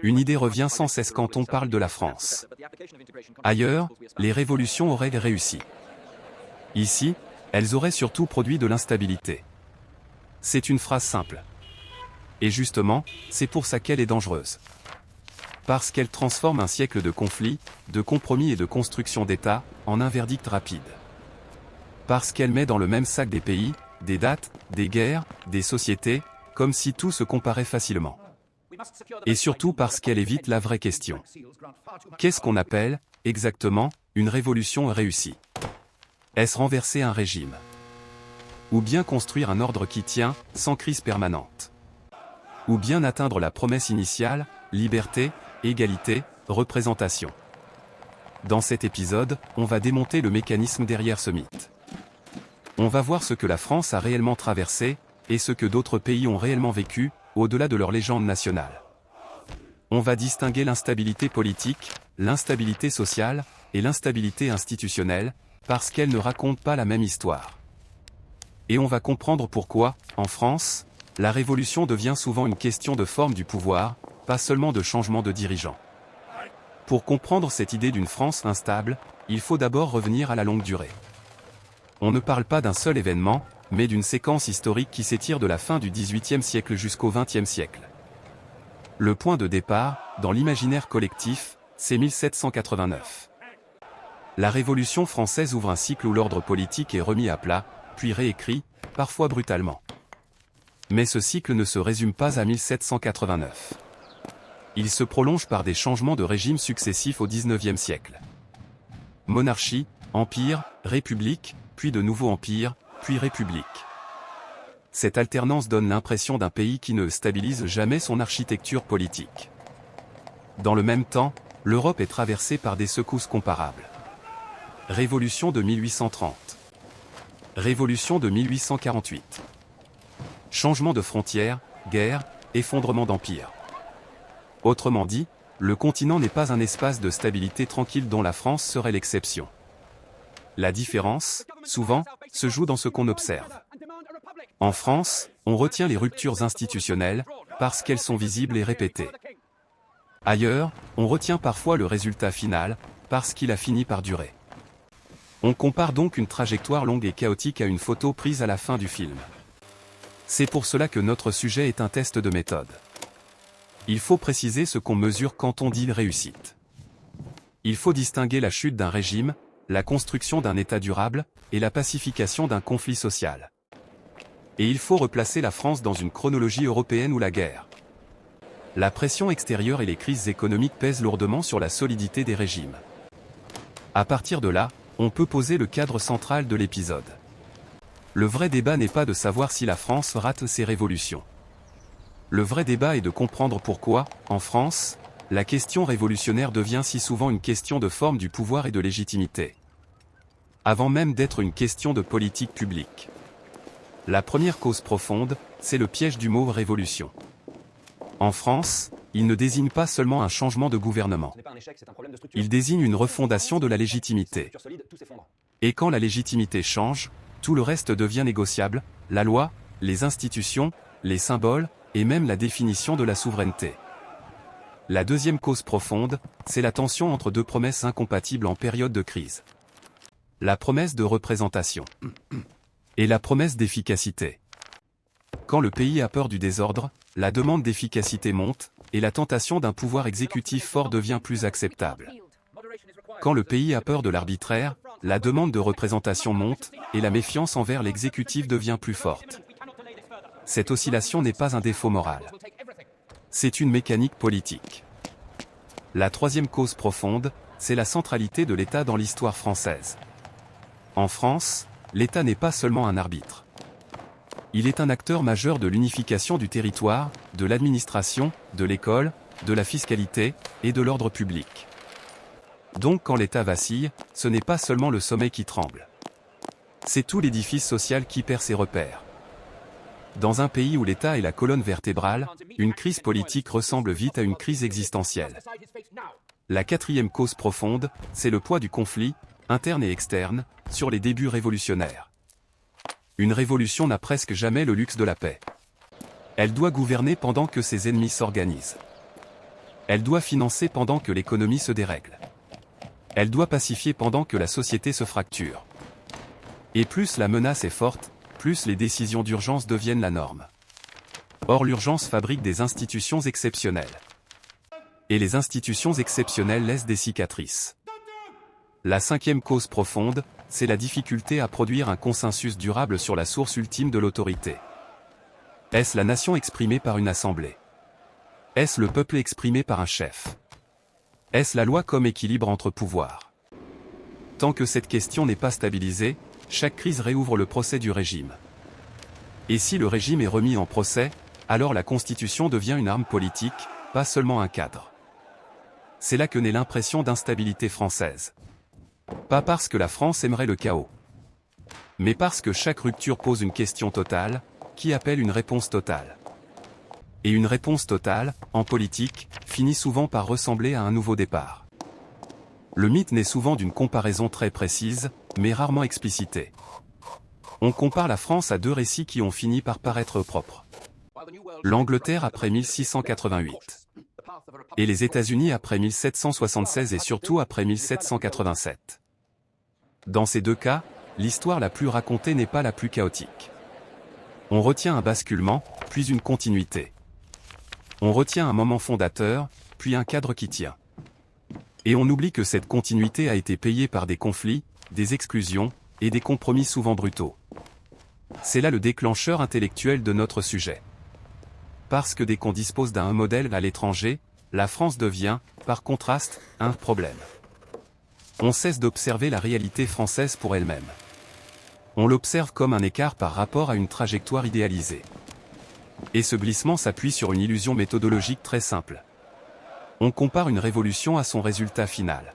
une idée revient sans cesse quand on parle de la France. Ailleurs, les révolutions auraient réussi. Ici, elles auraient surtout produit de l'instabilité. C'est une phrase simple. Et justement, c'est pour ça qu'elle est dangereuse. Parce qu'elle transforme un siècle de conflits, de compromis et de construction d'État, en un verdict rapide. Parce qu'elle met dans le même sac des pays, des dates, des guerres, des sociétés, comme si tout se comparait facilement. Et surtout parce qu'elle évite la vraie question. Qu'est-ce qu'on appelle, exactement, une révolution réussie? Est-ce renverser un régime? Ou bien construire un ordre qui tient, sans crise permanente? Ou bien atteindre la promesse initiale, liberté, égalité, représentation? Dans cet épisode, on va démonter le mécanisme derrière ce mythe. On va voir ce que la France a réellement traversé, et ce que d'autres pays ont réellement vécu, au-delà de leur légende nationale. On va distinguer l'instabilité politique, l'instabilité sociale, et l'instabilité institutionnelle, parce qu'elles ne racontent pas la même histoire. Et on va comprendre pourquoi, en France, la révolution devient souvent une question de forme du pouvoir, pas seulement de changement de dirigeant. Pour comprendre cette idée d'une France instable, il faut d'abord revenir à la longue durée. On ne parle pas d'un seul événement, mais d'une séquence historique qui s'étire de la fin du XVIIIe siècle jusqu'au XXe siècle. Le point de départ, dans l'imaginaire collectif, c'est 1789. La Révolution française ouvre un cycle où l'ordre politique est remis à plat, puis réécrit, parfois brutalement. Mais ce cycle ne se résume pas à 1789. Il se prolonge par des changements de régime successifs au XIXe siècle. Monarchie, empire, république, puis de nouveau empire, puis république. Cette alternance donne l'impression d'un pays qui ne stabilise jamais son architecture politique. Dans le même temps, l'Europe est traversée par des secousses comparables. Révolution de 1830. Révolution de 1848. Changement de frontières, guerre, effondrement d'empire. Autrement dit, le continent n'est pas un espace de stabilité tranquille dont la France serait l'exception. La différence, souvent, se joue dans ce qu'on observe. En France, on retient les ruptures institutionnelles, parce qu'elles sont visibles et répétées. Ailleurs, on retient parfois le résultat final, parce qu'il a fini par durer. On compare donc une trajectoire longue et chaotique à une photo prise à la fin du film. C'est pour cela que notre sujet est un test de méthode. Il faut préciser ce qu'on mesure quand on dit réussite. Il faut distinguer la chute d'un régime, la construction d'un État durable, et la pacification d'un conflit social. Et il faut replacer la France dans une chronologie européenne où la guerre, la pression extérieure et les crises économiques pèsent lourdement sur la solidité des régimes. À partir de là, on peut poser le cadre central de l'épisode. Le vrai débat n'est pas de savoir si la France rate ses révolutions. Le vrai débat est de comprendre pourquoi, en France, la question révolutionnaire devient si souvent une question de forme du pouvoir et de légitimité. Avant même d'être une question de politique publique. La première cause profonde, c'est le piège du mot « révolution ». En France, il ne désigne pas seulement un changement de gouvernement. Il désigne une refondation de la légitimité. Et quand la légitimité change, tout le reste devient négociable, la loi, les institutions, les symboles, et même la définition de la souveraineté. La deuxième cause profonde, c'est la tension entre deux promesses incompatibles en période de crise. La promesse de représentation et la promesse d'efficacité. Quand le pays a peur du désordre, la demande d'efficacité monte, et la tentation d'un pouvoir exécutif fort devient plus acceptable. Quand le pays a peur de l'arbitraire, la demande de représentation monte, et la méfiance envers l'exécutif devient plus forte. Cette oscillation n'est pas un défaut moral. C'est une mécanique politique. La troisième cause profonde, c'est la centralité de l'État dans l'histoire française. En France, l'État n'est pas seulement un arbitre. Il est un acteur majeur de l'unification du territoire, de l'administration, de l'école, de la fiscalité, et de l'ordre public. Donc quand l'État vacille, ce n'est pas seulement le sommet qui tremble. C'est tout l'édifice social qui perd ses repères. Dans un pays où l'État est la colonne vertébrale, une crise politique ressemble vite à une crise existentielle. La quatrième cause profonde, c'est le poids du conflit, interne et externe, sur les débuts révolutionnaires. Une révolution n'a presque jamais le luxe de la paix. Elle doit gouverner pendant que ses ennemis s'organisent. Elle doit financer pendant que l'économie se dérègle. Elle doit pacifier pendant que la société se fracture. Et plus la menace est forte, plus les décisions d'urgence deviennent la norme. Or l'urgence fabrique des institutions exceptionnelles. Et les institutions exceptionnelles laissent des cicatrices. La cinquième cause profonde, c'est la difficulté à produire un consensus durable sur la source ultime de l'autorité. Est-ce la nation exprimée par une assemblée? Est-ce le peuple exprimé par un chef? Est-ce la loi comme équilibre entre pouvoirs? Tant que cette question n'est pas stabilisée, chaque crise réouvre le procès du régime. Et si le régime est remis en procès, alors la Constitution devient une arme politique, pas seulement un cadre. C'est là que naît l'impression d'instabilité française. Pas parce que la France aimerait le chaos, mais parce que chaque rupture pose une question totale, qui appelle une réponse totale. Et une réponse totale, en politique, finit souvent par ressembler à un nouveau départ. Le mythe naît souvent d'une comparaison très précise, mais rarement explicitée. On compare la France à deux récits qui ont fini par paraître propres. L'Angleterre après 1688. Et les États-Unis après 1776 et surtout après 1787. Dans ces deux cas, l'histoire la plus racontée n'est pas la plus chaotique. On retient un basculement, puis une continuité. On retient un moment fondateur, puis un cadre qui tient. Et on oublie que cette continuité a été payée par des conflits, des exclusions, et des compromis souvent brutaux. C'est là le déclencheur intellectuel de notre sujet. Parce que dès qu'on dispose d'un modèle à l'étranger, la France devient, par contraste, un problème. On cesse d'observer la réalité française pour elle-même. On l'observe comme un écart par rapport à une trajectoire idéalisée. Et ce glissement s'appuie sur une illusion méthodologique très simple. On compare une révolution à son résultat final.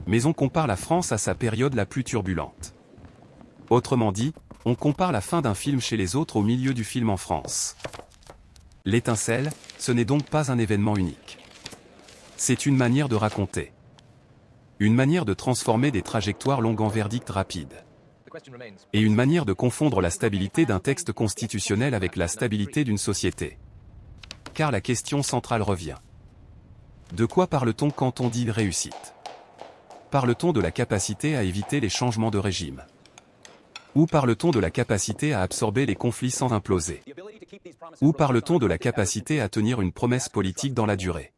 Mais on compare la France à sa période la plus turbulente. Autrement dit, on compare la fin d'un film chez les autres au milieu du film en France. L'étincelle, ce n'est donc pas un événement unique. C'est une manière de raconter. Une manière de transformer des trajectoires longues en verdicts rapides. Et une manière de confondre la stabilité d'un texte constitutionnel avec la stabilité d'une société. Car la question centrale revient. De quoi parle-t-on quand on dit réussite? Parle-t-on de la capacité à éviter les changements de régime? Ou parle-t-on de la capacité à absorber les conflits sans imploser? Ou parle-t-on de la capacité à tenir une promesse politique dans la durée?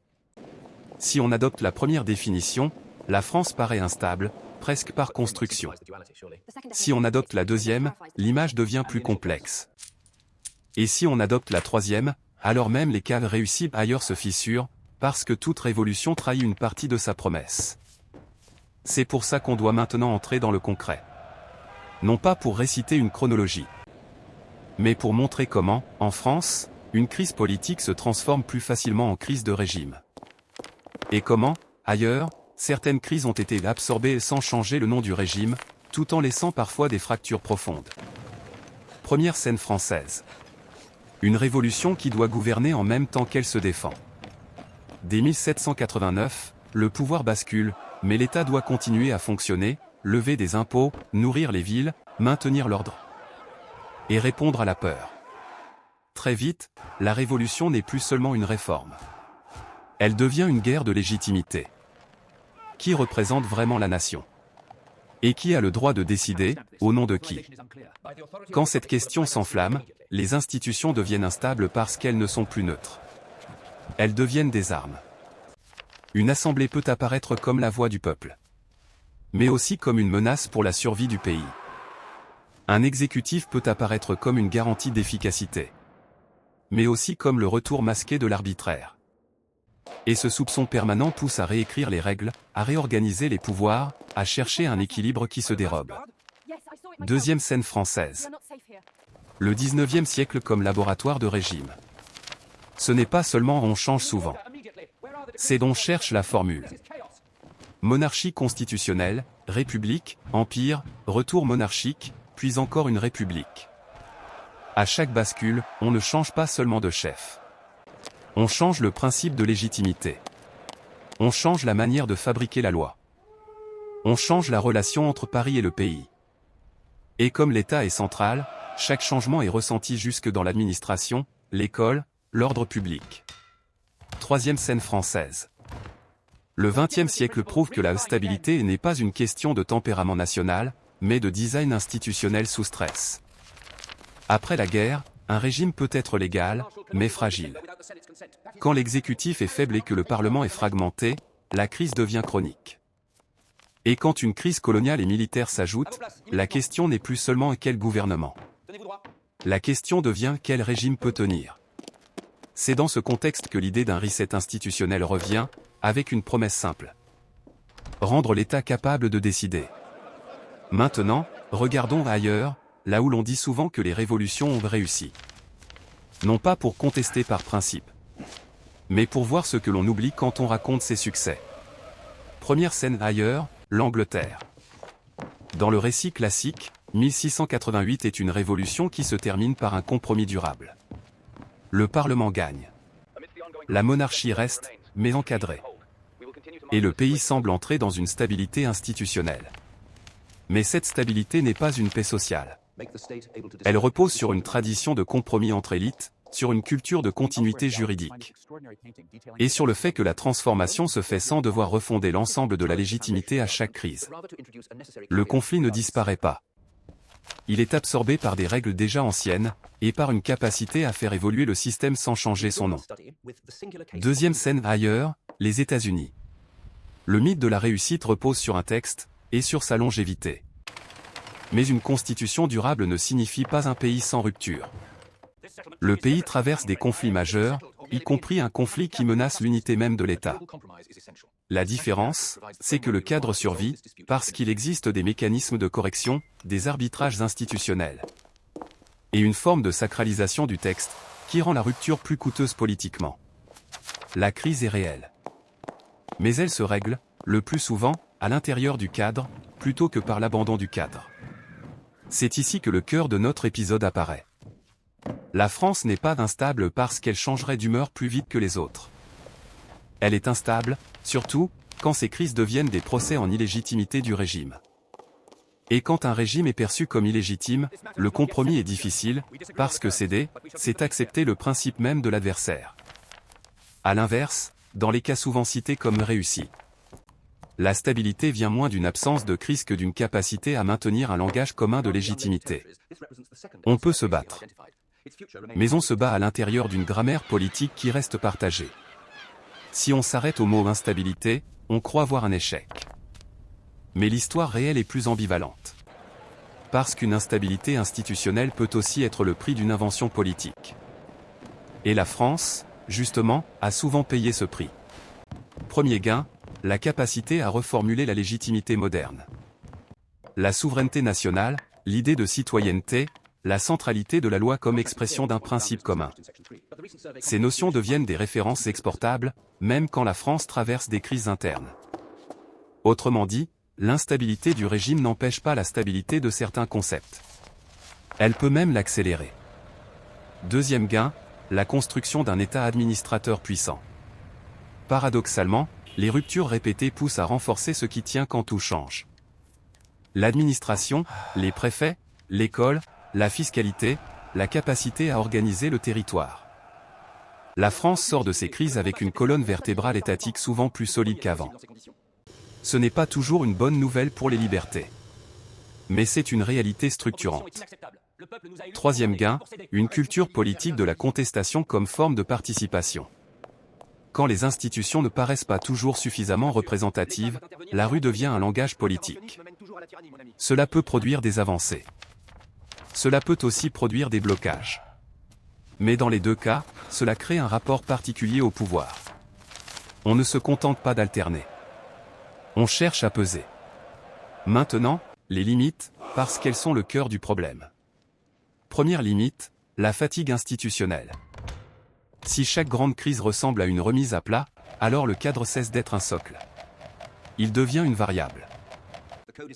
Si on adopte la première définition, la France paraît instable, presque par construction. Si on adopte la deuxième, l'image devient plus complexe. Et si on adopte la troisième, alors même les cas réussis ailleurs se fissurent, parce que toute révolution trahit une partie de sa promesse. C'est pour ça qu'on doit maintenant entrer dans le concret. Non pas pour réciter une chronologie, mais pour montrer comment, en France, une crise politique se transforme plus facilement en crise de régime. Et comment, ailleurs, certaines crises ont été absorbées sans changer le nom du régime, tout en laissant parfois des fractures profondes. Première scène française. Une révolution qui doit gouverner en même temps qu'elle se défend. Dès 1789, le pouvoir bascule, mais l'État doit continuer à fonctionner, lever des impôts, nourrir les villes, maintenir l'ordre. Et répondre à la peur. Très vite, la révolution n'est plus seulement une réforme. Elle devient une guerre de légitimité. Qui représente vraiment la nation? Et qui a le droit de décider, au nom de qui? Quand cette question s'enflamme, les institutions deviennent instables parce qu'elles ne sont plus neutres. Elles deviennent des armes. Une assemblée peut apparaître comme la voix du peuple, mais aussi comme une menace pour la survie du pays. Un exécutif peut apparaître comme une garantie d'efficacité, mais aussi comme le retour masqué de l'arbitraire. Et ce soupçon permanent pousse à réécrire les règles, à réorganiser les pouvoirs, à chercher un équilibre qui se dérobe. Deuxième scène française. Le 19e siècle comme laboratoire de régime. Ce n'est pas seulement on change souvent. C'est on cherche la formule. Monarchie constitutionnelle, république, empire, retour monarchique, puis encore une république. À chaque bascule, on ne change pas seulement de chef. On change le principe de légitimité. On change la manière de fabriquer la loi. On change la relation entre Paris et le pays. Et comme l'État est central, chaque changement est ressenti jusque dans l'administration, l'école, l'ordre public. Troisième scène française. Le XXe siècle prouve que la stabilité n'est pas une question de tempérament national, mais de design institutionnel sous stress. Après la guerre, un régime peut être légal, mais fragile. Quand l'exécutif est faible et que le Parlement est fragmenté, la crise devient chronique. Et quand une crise coloniale et militaire s'ajoute, la question n'est plus seulement quel gouvernement. La question devient quel régime peut tenir. C'est dans ce contexte que l'idée d'un reset institutionnel revient, avec une promesse simple. Rendre l'État capable de décider. Maintenant, regardons ailleurs, là où l'on dit souvent que les révolutions ont réussi. Non pas pour contester par principe, mais pour voir ce que l'on oublie quand on raconte ses succès. Première scène ailleurs, l'Angleterre. Dans le récit classique, 1688 est une révolution qui se termine par un compromis durable. Le Parlement gagne. La monarchie reste, mais encadrée. Et le pays semble entrer dans une stabilité institutionnelle. Mais cette stabilité n'est pas une paix sociale. Elle repose sur une tradition de compromis entre élites, sur une culture de continuité juridique. Et sur le fait que la transformation se fait sans devoir refonder l'ensemble de la légitimité à chaque crise. Le conflit ne disparaît pas. Il est absorbé par des règles déjà anciennes, et par une capacité à faire évoluer le système sans changer son nom. Deuxième scène ailleurs, les États-Unis. Le mythe de la réussite repose sur un texte, et sur sa longévité. Mais une constitution durable ne signifie pas un pays sans rupture. Le pays traverse des conflits majeurs, y compris un conflit qui menace l'unité même de l'État. La différence, c'est que le cadre survit, parce qu'il existe des mécanismes de correction, des arbitrages institutionnels. Et une forme de sacralisation du texte, qui rend la rupture plus coûteuse politiquement. La crise est réelle. Mais elle se règle, le plus souvent, à l'intérieur du cadre, plutôt que par l'abandon du cadre. C'est ici que le cœur de notre épisode apparaît. La France n'est pas instable parce qu'elle changerait d'humeur plus vite que les autres. Elle est instable, surtout, quand ces crises deviennent des procès en illégitimité du régime. Et quand un régime est perçu comme illégitime, le compromis est difficile, parce que céder, c'est accepter le principe même de l'adversaire. À l'inverse, dans les cas souvent cités comme réussis, la stabilité vient moins d'une absence de crise que d'une capacité à maintenir un langage commun de légitimité. On peut se battre. Mais on se bat à l'intérieur d'une grammaire politique qui reste partagée. Si on s'arrête au mot instabilité, on croit voir un échec. Mais l'histoire réelle est plus ambivalente. Parce qu'une instabilité institutionnelle peut aussi être le prix d'une invention politique. Et la France, justement, a souvent payé ce prix. Premier gain, la capacité à reformuler la légitimité moderne. La souveraineté nationale, l'idée de citoyenneté, la centralité de la loi comme expression d'un principe commun. Ces notions deviennent des références exportables, même quand la France traverse des crises internes. Autrement dit, l'instabilité du régime n'empêche pas la stabilité de certains concepts. Elle peut même l'accélérer. Deuxième gain, la construction d'un État administrateur puissant. Paradoxalement, les ruptures répétées poussent à renforcer ce qui tient quand tout change. L'administration, les préfets, l'école, la fiscalité, la capacité à organiser le territoire. La France sort de ces crises avec une colonne vertébrale étatique souvent plus solide qu'avant. Ce n'est pas toujours une bonne nouvelle pour les libertés. Mais c'est une réalité structurante. Troisième gain, une culture politique de la contestation comme forme de participation. Quand les institutions ne paraissent pas toujours suffisamment représentatives, la rue devient un langage politique. Cela peut produire des avancées. Cela peut aussi produire des blocages. Mais dans les deux cas, cela crée un rapport particulier au pouvoir. On ne se contente pas d'alterner. On cherche à peser. Maintenant, les limites, parce qu'elles sont le cœur du problème. Première limite, la fatigue institutionnelle. Si chaque grande crise ressemble à une remise à plat, alors le cadre cesse d'être un socle. Il devient une variable.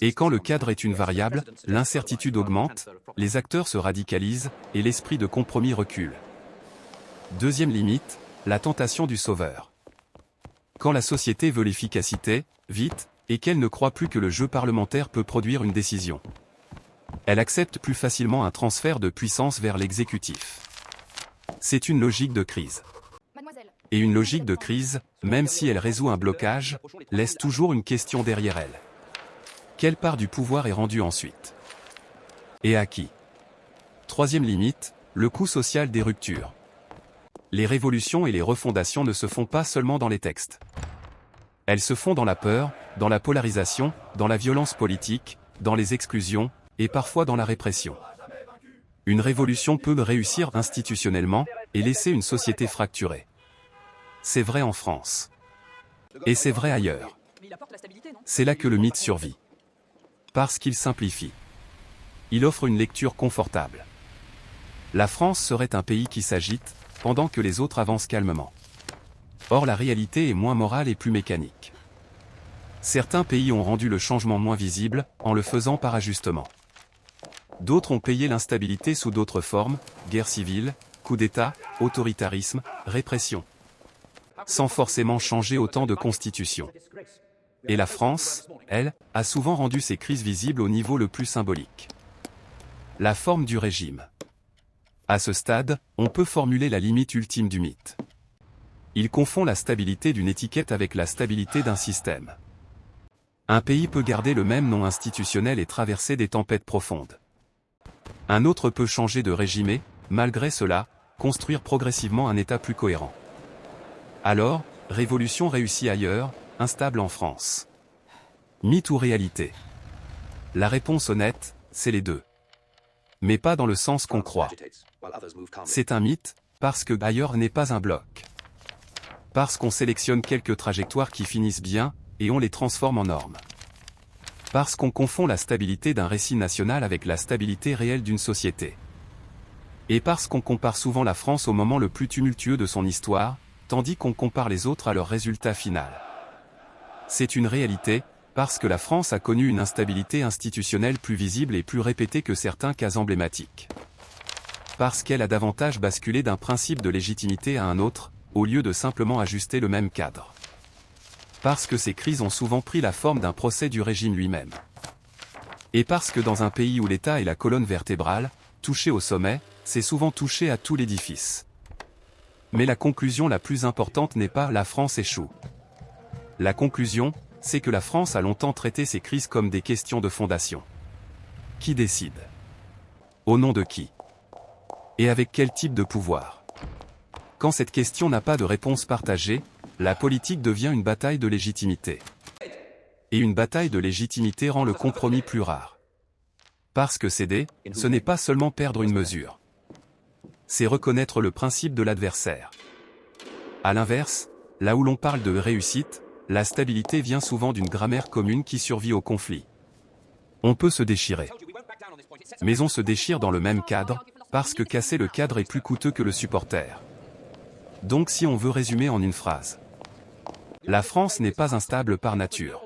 Et quand le cadre est une variable, l'incertitude augmente, les acteurs se radicalisent, et l'esprit de compromis recule. Deuxième limite, la tentation du sauveur. Quand la société veut l'efficacité, vite, et qu'elle ne croit plus que le jeu parlementaire peut produire une décision, elle accepte plus facilement un transfert de puissance vers l'exécutif. C'est une logique de crise. Et une logique de crise, même si elle résout un blocage, laisse toujours une question derrière elle. Quelle part du pouvoir est rendue ensuite? Et à qui? Troisième limite, le coût social des ruptures. Les révolutions et les refondations ne se font pas seulement dans les textes. Elles se font dans la peur, dans la polarisation, dans la violence politique, dans les exclusions, et parfois dans la répression. Une révolution peut réussir institutionnellement, et laisser une société fracturée. C'est vrai en France. Et c'est vrai ailleurs. C'est là que le mythe survit. Parce qu'il simplifie. Il offre une lecture confortable. La France serait un pays qui s'agite, pendant que les autres avancent calmement. Or la réalité est moins morale et plus mécanique. Certains pays ont rendu le changement moins visible, en le faisant par ajustement. D'autres ont payé l'instabilité sous d'autres formes, guerre civile, coup d'État, autoritarisme, répression. Sans forcément changer autant de constitutions. Et la France, elle, a souvent rendu ses crises visibles au niveau le plus symbolique. La forme du régime. À ce stade, on peut formuler la limite ultime du mythe. Il confond la stabilité d'une étiquette avec la stabilité d'un système. Un pays peut garder le même nom institutionnel et traverser des tempêtes profondes. Un autre peut changer de régime et, malgré cela, construire progressivement un État plus cohérent. Alors, révolution réussie ailleurs, instable en France. Mythe ou réalité? La réponse honnête, c'est les deux. Mais pas dans le sens qu'on croit. C'est un mythe, parce que ailleurs n'est pas un bloc. Parce qu'on sélectionne quelques trajectoires qui finissent bien, et on les transforme en normes. Parce qu'on confond la stabilité d'un récit national avec la stabilité réelle d'une société. Et parce qu'on compare souvent la France au moment le plus tumultueux de son histoire, tandis qu'on compare les autres à leur résultat final. C'est une réalité, parce que la France a connu une instabilité institutionnelle plus visible et plus répétée que certains cas emblématiques. Parce qu'elle a davantage basculé d'un principe de légitimité à un autre, au lieu de simplement ajuster le même cadre. Parce que ces crises ont souvent pris la forme d'un procès du régime lui-même. Et parce que dans un pays où l'État est la colonne vertébrale, touché au sommet, c'est souvent touché à tout l'édifice. Mais la conclusion la plus importante n'est pas « la France échoue ». La conclusion, c'est que la France a longtemps traité ces crises comme des questions de fondation. Qui décide? Au nom de qui? Et avec quel type de pouvoir? Quand cette question n'a pas de réponse partagée, la politique devient une bataille de légitimité. Et une bataille de légitimité rend le compromis plus rare. Parce que céder, ce n'est pas seulement perdre une mesure. C'est reconnaître le principe de l'adversaire. À l'inverse, là où l'on parle de réussite, la stabilité vient souvent d'une grammaire commune qui survit au conflit. On peut se déchirer. Mais on se déchire dans le même cadre, parce que casser le cadre est plus coûteux que le supporter. Donc si on veut résumer en une phrase. La France n'est pas instable par nature.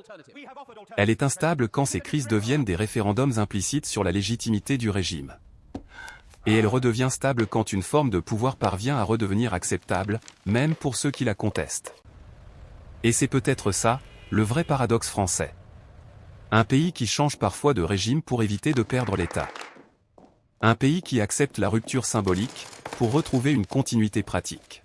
Elle est instable quand ces crises deviennent des référendums implicites sur la légitimité du régime. Et elle redevient stable quand une forme de pouvoir parvient à redevenir acceptable, même pour ceux qui la contestent. Et c'est peut-être ça, le vrai paradoxe français. Un pays qui change parfois de régime pour éviter de perdre l'État. Un pays qui accepte la rupture symbolique, pour retrouver une continuité pratique.